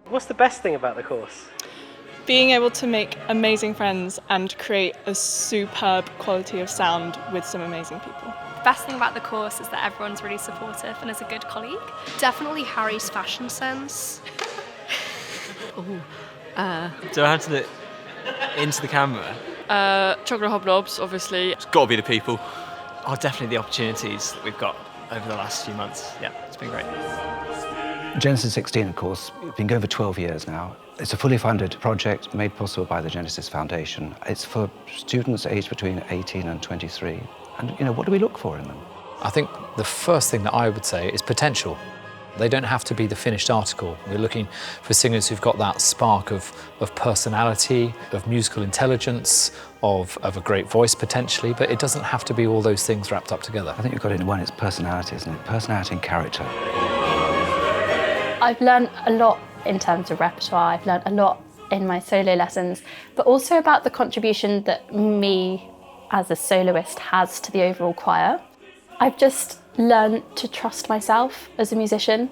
What's the best thing about the course? Being able to make amazing friends and create a superb quality of sound with some amazing people. The best thing about the course is that everyone's really supportive and is a good colleague. Definitely Harry's fashion sense. Do I have to look into the camera? Chocolate hobnobs, obviously. It's got to be the people. Oh, definitely the opportunities that we've got over the last few months. Yeah, it's been great. Genesis 16, of course, it's been going for 12 years now. It's a fully funded project made possible by the Genesis Foundation. It's for students aged between 18 and 23. And, what do we look for in them? I think the first thing that I would say is potential. They don't have to be the finished article. We're looking for singers who've got that spark of personality, of musical intelligence, of a great voice potentially, but it doesn't have to be all those things wrapped up together. I think you've got it in one, it's personality, isn't it? Personality and character. I've learned a lot in terms of repertoire. I've learned a lot in my solo lessons, but also about the contribution that me as a soloist has to the overall choir. I've just learned to trust myself as a musician,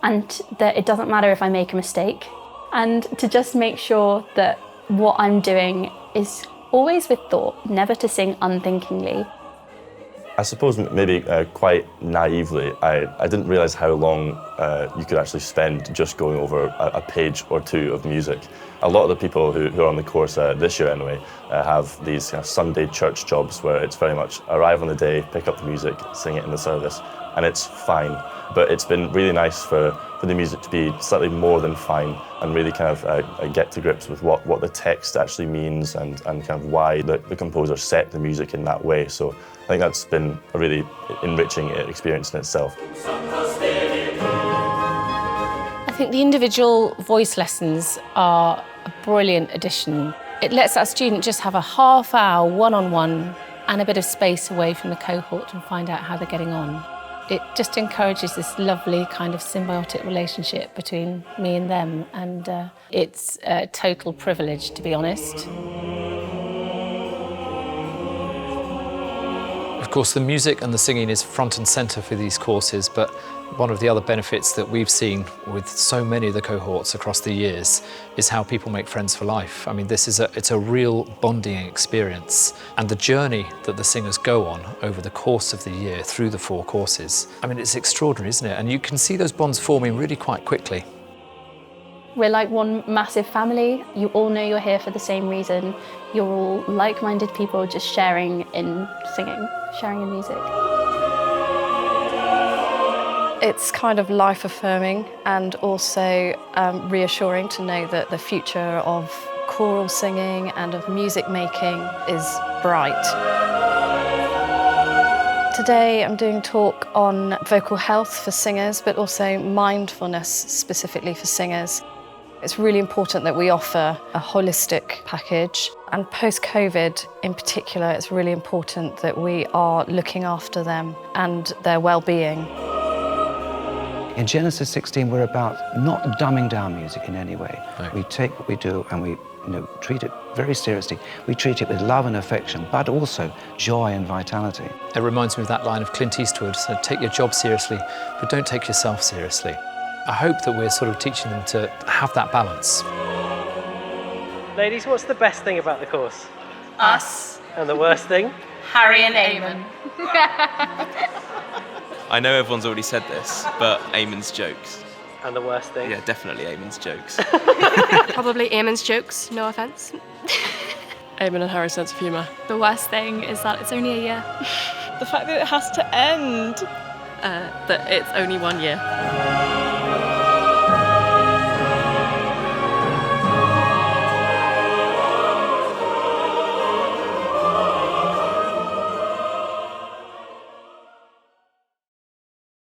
and that it doesn't matter if I make a mistake, and to just make sure that what I'm doing is always with thought, never to sing unthinkingly. I suppose maybe quite naively, I didn't realise how long you could actually spend just going over a page or two of music. A lot of the people who are on the course this year anyway have these Sunday church jobs where it's very much arrive on the day, pick up the music, sing it in the service, and it's fine. But it's been really nice for the music to be slightly more than fine and really kind of get to grips with what the text actually means and kind of why the composer set the music in that way. So I think that's been a really enriching experience in itself. I think the individual voice lessons are a brilliant addition. It lets that student just have a half-hour one-on-one and a bit of space away from the cohort and find out how they're getting on. It just encourages this lovely kind of symbiotic relationship between me and them, and it's a total privilege, to be honest. Of course, the music and the singing is front and centre for these courses, but one of the other benefits that we've seen with so many of the cohorts across the years is how people make friends for life. I mean, it's a real bonding experience. And the journey that the singers go on over the course of the year through the 4 courses, I mean, it's extraordinary, isn't it? And you can see those bonds forming really quite quickly. We're like one massive family. You all know you're here for the same reason. You're all like-minded people just sharing in singing, sharing in music. It's kind of life-affirming and also reassuring to know that the future of choral singing and of music making is bright. Today I'm doing a talk on vocal health for singers, but also mindfulness specifically for singers. It's really important that we offer a holistic package, and post-COVID in particular, it's really important that we are looking after them and their well-being. In Genesis 16, we're about not dumbing down music in any way. No. We take what we do and we treat it very seriously. We treat it with love and affection, but also joy and vitality. It reminds me of that line of Clint Eastwood, so take your job seriously, but don't take yourself seriously. I hope that we're sort of teaching them to have that balance. Ladies, what's the best thing about the course? Us. And the worst thing? Harry and Eamon. I know everyone's already said this, but Eamon's jokes. And the worst thing? Yeah, definitely Eamon's jokes. Probably Eamon's jokes, no offence. Eamon and Harry's sense of humour. The worst thing is that it's only a year. The fact that it has to end. That it's only 1 year.